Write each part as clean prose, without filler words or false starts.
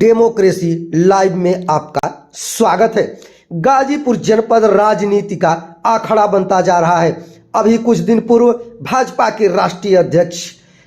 Democracy live में आपका स्वागत है। गाजीपुर जनपद राजनीति का आखड़ा बनता जा रहा है। अभी कुछ दिन पूर्व भाजपा के राष्ट्रीय अध्यक्ष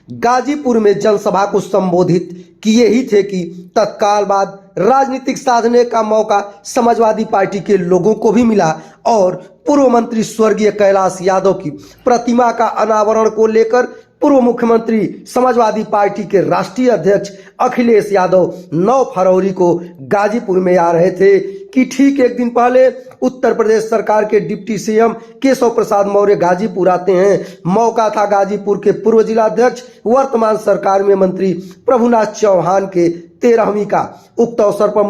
गाजीपुर में जनसभा को संबोधित किए ही थे कि तत्काल बाद राजनीतिक साधने का मौका समाजवादी पार्टी के लोगों को भी मिला और पूर्व मंत्री स्वर्गीय कैलाश यादव की प्रतिमा का अनावरण को लेकर पूर्व मुख्यमंत्री समाजवादी पार्टी के राष्ट्रीय अध्यक्ष अखिलेश यादव 9 फरवरी को गाजीपुर में आ रहे थे कि ठीक एक दिन पहले उत्तर प्रदेश सरकार के डिप्टी सीएम केशव प्रसाद मौर्य गाजीपुर आते हैं। मौका था गाजीपुर के पूर्व जिलाध्यक्ष वर्तमान सरकार में मंत्री प्रभुनाथ चौहान के 13वीं का। उक्त अवसर पर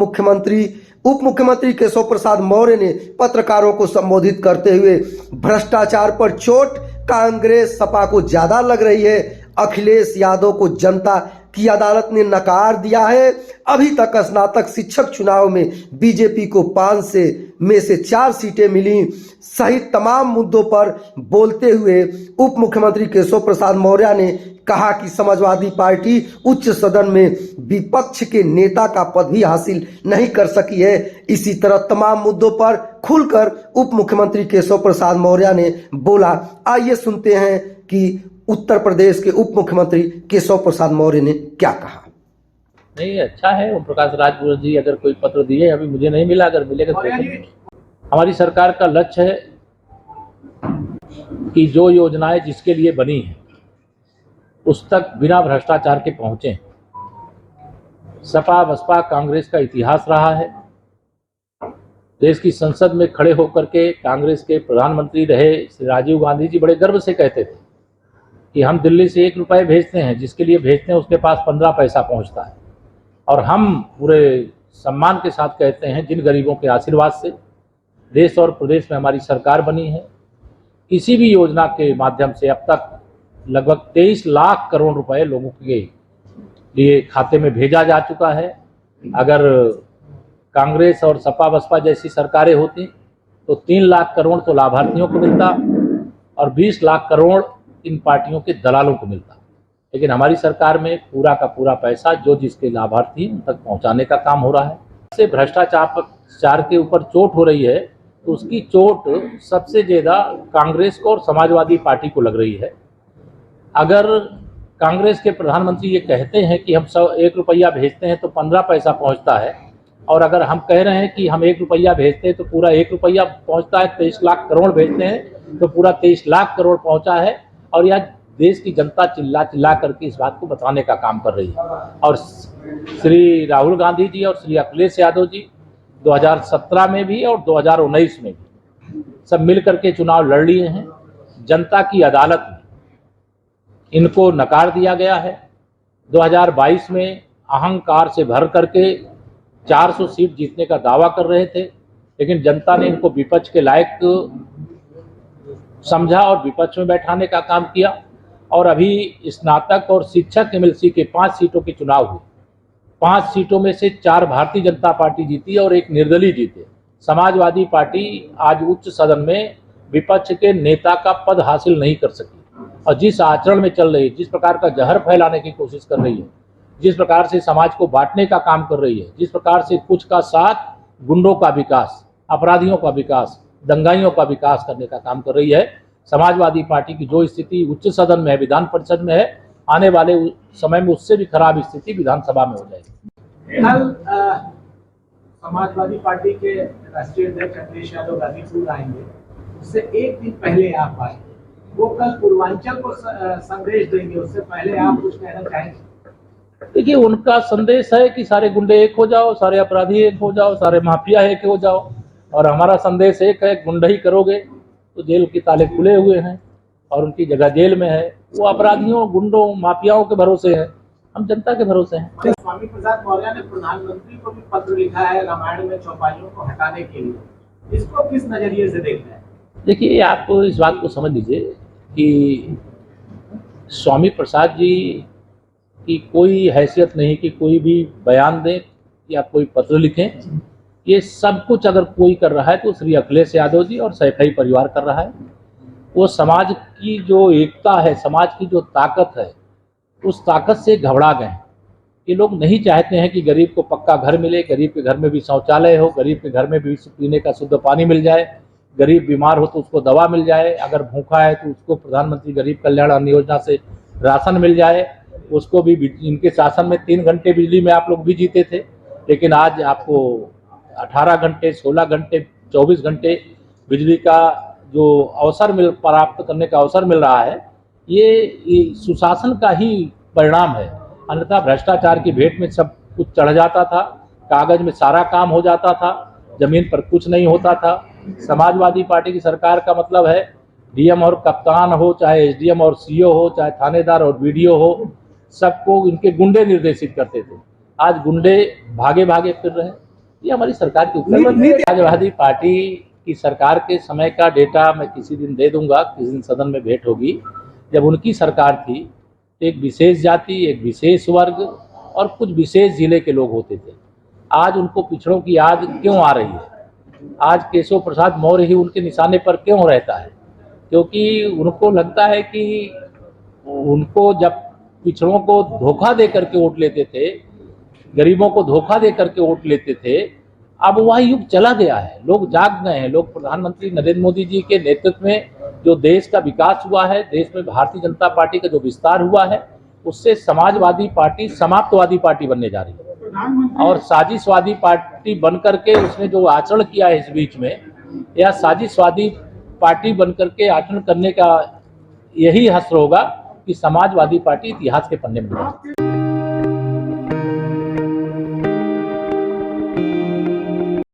उप मुख्यमंत्री केशव प्रसाद मौर्य ने पत्रकारों को संबोधित करते हुए भ्रष्टाचार पर चोट कांग्रेस सपा को ज्यादा लग रही है। अखिलेश यादव को जनता की अदालत ने नकार दिया है। अभी तक स्नातक शिक्षक चुनाव में बीजेपी को 5 में से 4 सीटें मिली सहित तमाम मुद्दों पर बोलते हुए उप मुख्यमंत्री केशव प्रसाद मौर्य ने कहा कि समाजवादी पार्टी उच्च सदन में विपक्ष के नेता का पद भी हासिल नहीं कर सकी है। इसी तरह तमाम मुद्दों पर खुलकर उप मुख्यमंत्री केशव प्रसाद मौर्य ने बोला। आइए सुनते हैं कि उत्तर प्रदेश के उप मुख्यमंत्री केशव प्रसाद मौर्य ने क्या कहा। नहीं, अच्छा है। ओम प्रकाश राजपूत जी अगर कोई पत्र दिए, अभी मुझे नहीं मिला, अगर मिलेगा तो। हमारी सरकार का लक्ष्य है कि जो योजनाएं जिसके लिए बनी हैं उस तक बिना भ्रष्टाचार के पहुंचे। सपा बसपा कांग्रेस का इतिहास रहा है। देश की संसद में खड़े होकर के कांग्रेस के प्रधानमंत्री रहे श्री राजीव गांधी जी बड़े गर्व से कहते थे कि हम दिल्ली से 1 रुपये भेजते हैं, जिसके लिए भेजते हैं उसके पास 15 पैसा पहुंचता है। और हम पूरे सम्मान के साथ कहते हैं जिन गरीबों के आशीर्वाद से देश और प्रदेश में हमारी सरकार बनी है, किसी भी योजना के माध्यम से अब तक लगभग 23 लाख करोड़ रुपए लोगों के लिए खाते में भेजा जा चुका है। अगर कांग्रेस और सपा बसपा जैसी सरकारें होती तो 3 लाख करोड़ तो लाभार्थियों को मिलता और 20 लाख करोड़ इन पार्टियों के दलालों को मिलता। लेकिन हमारी सरकार में पूरा का पूरा पैसा जो जिसके लाभार्थी उन तक पहुंचाने का काम हो रहा है। इससे भ्रष्टाचार के ऊपर चोट हो रही है तो उसकी चोट सबसे ज़्यादा कांग्रेस को और समाजवादी पार्टी को लग रही है। अगर कांग्रेस के प्रधानमंत्री ये कहते हैं कि हम 1 रुपया भेजते हैं तो 15 पैसा पहुंचता है, और अगर हम कह रहे हैं कि हम 1 रुपया भेजते हैं तो पूरा 1 रुपया पहुंचता है, 23 लाख करोड़ भेजते हैं तो पूरा 23 लाख करोड़ पहुंचा है, और यह देश की जनता चिल्ला करके इस बात को बताने का काम कर रही है। और श्री राहुल गांधी जी और श्री अखिलेश यादव जी 2017 में भी और 2019 में भी सब मिल करके चुनाव लड़ लिए हैं। जनता की अदालत में इनको नकार दिया गया है। 2022 में अहंकार से भर करके 400 सीट जीतने का दावा कर रहे थे, लेकिन जनता ने इनको विपक्ष के लायक समझा और विपक्ष में बैठाने का काम किया। और अभी स्नातक और शिक्षक एमएलसी के 5 सीटों के चुनाव हुए। 5 सीटों में से 4 भारतीय जनता पार्टी जीती और 1 निर्दलीय जीते। समाजवादी पार्टी आज उच्च सदन में विपक्ष के नेता का पद हासिल नहीं कर सकी, और जिस आचरण में चल रही है, जिस प्रकार का जहर फैलाने की कोशिश कर रही है, जिस प्रकार से समाज को बांटने का काम कर रही है, जिस प्रकार से कुछ का साथ गुंडों का विकास, अपराधियों का विकास, दंगाइयों का विकास करने का काम कर रही है, समाजवादी पार्टी की जो स्थिति उच्च सदन में है, विधान परिषद में है, आने वाले समय में उससे भी खराब स्थिति विधानसभा में हो जाएगी। कल समाजवादी पार्टी के राष्ट्रीय अध्यक्ष अखिलेश यादव गाजीपुर आएंगे, उससे एक दिन पहले आप आए, वो कल पूर्वांचल को संदेश देंगे, उससे पहले आप कुछ कहना चाहेंगे? देखिए, उनका संदेश है कि सारे गुंडे एक हो जाओ, सारे अपराधी एक हो जाओ, सारे माफिया एक हो जाओ, और हमारा संदेश एक है, गुंडई करोगे तो जेल के ताले खुले हुए हैं और उनकी जगह जेल में है। वो अपराधियों, गुंडों, माफियाओं के भरोसे है, हम जनता के भरोसे हैं। स्वामी प्रसाद मौर्य ने प्रधानमंत्री को भी पत्र लिखा है रामायण में चौपाइयों को हटाने के लिए, इसको किस नजरिए से देखते हैं? देखिए, आप इस बात को समझ लीजिए कि स्वामी प्रसाद जी की कोई हैसियत नहीं कि कोई भी बयान दें या कोई पत्र लिखें। ये सब कुछ अगर कोई कर रहा है तो श्री अखिलेश यादव जी और सैफई परिवार कर रहा है। वो समाज की जो एकता है, समाज की जो ताकत है, उस ताकत से घबरा गए। ये लोग नहीं चाहते हैं कि गरीब को पक्का घर मिले, गरीब के घर में भी शौचालय हो, गरीब के घर में भी पीने का शुद्ध पानी मिल जाए, गरीब बीमार हो तो उसको दवा मिल जाए, अगर भूखा है तो उसको प्रधानमंत्री गरीब कल्याण अन्न योजना से राशन मिल जाए, उसको भी। इनके शासन में 3 घंटे बिजली में आप लोग भी जीते थे, लेकिन आज आपको 18 घंटे, 16 घंटे, 24 घंटे बिजली का जो अवसर प्राप्त करने का अवसर मिल रहा है, ये सुशासन का ही परिणाम है। अन्यथा भ्रष्टाचार की भेंट में सब कुछ चढ़ जाता था, कागज में सारा काम हो जाता था, जमीन पर कुछ नहीं होता था। समाजवादी पार्टी की सरकार का मतलब है डीएम और कप्तान हो, चाहे एसडीएम और सीओ हो, चाहे थानेदार और बीडीओ हो, सबको इनके गुंडे निर्देशित करते थे। आज गुंडे भागे भागे फिर रहे हैं। ये हमारी सरकार की उपलब्धि है। समाजवादी पार्टी की सरकार के समय का डेटा मैं किसी दिन दे दूंगा, किसी दिन सदन में भेंट होगी। जब उनकी सरकार थी, एक विशेष जाति, एक विशेष वर्ग और कुछ विशेष जिले के लोग होते थे। आज उनको पिछड़ों की याद क्यों आ रही है? आज केशव प्रसाद मौर्य ही उनके निशाने पर क्यों रहता है? क्योंकि उनको लगता है कि उनको जब पिछड़ों को धोखा दे करके वोट लेते थे, गरीबों को धोखा दे करके वोट लेते थे, अब वह युग चला गया है। लोग जाग गए हैं। लोग प्रधानमंत्री नरेंद्र मोदी जी के नेतृत्व में जो देश का विकास हुआ है, देश में भारतीय जनता पार्टी का जो विस्तार हुआ है, उससे समाजवादी पार्टी समाप्तवादी पार्टी बनने जा रही है। और साजिशवादी पार्टी बन करके उसने जो आचरण किया है इस बीच में, यह साजिशवादी पार्टी बन करके आचरण करने का यही हश्र होगा कि समाजवादी पार्टी इतिहास के पन्ने में